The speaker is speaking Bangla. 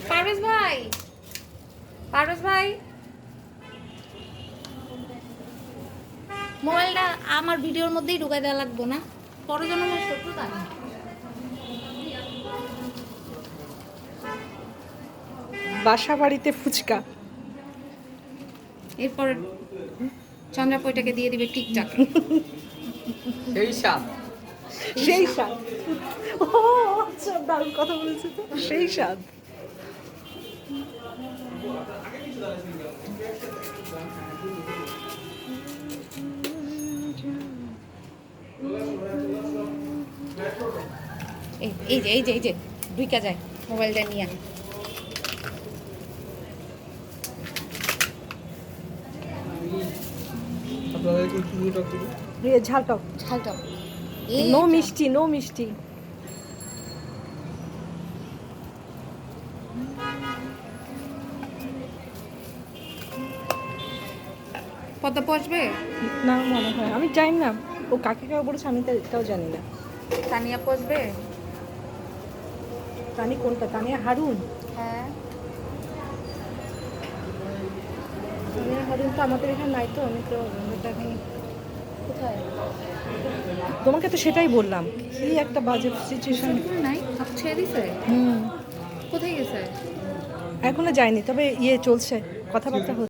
পারভেজ ভাই, পারভেজ ভাই, মোবাইলটা আমার ভিডিওর মধ্যেই ঢুকাই দেওয়া লাগবো না, পরে যেন আমার শত্রুতা না। বাসা বাড়িতে ফুচকা, এরপর চন্দ্রাপয়টাকে দিয়ে দিবে টিকটাক। সেই সাপ সেই স্বাদ। ও আচ্ছা, দারুণ কথা বলেছে তো, সেই স্বাদ। এই যে ঢুকা যায় মোবাইলটা নিয়ে। আপনাদের কি টক দিবে? ঝালটক, ঝালটা নো মিষ্টি, নো মিষ্টি। পদ্মা পচবে। না মনে হয়, আমি জানি না ও কাকে কাকে বলেছে, আমি তো এটাও জানি না। তানিয়া পচবে। তানি কোনটা? তানিয়া হারুন? হ্যাঁ, তানিয়া হারুন তো আমাদের এখানে নাই, তো আমি তো ওটাকে কোথায়? তোমাকে তো সেটাই বললাম, কি একটা বাজে সিচুয়েশন। নাই, সব ছেড়ে দিছে। হুম, কোথায় গেছে? এখনো যায়নি, তবে ইয়ে চলছে, কথাবার্তা হচ্ছে।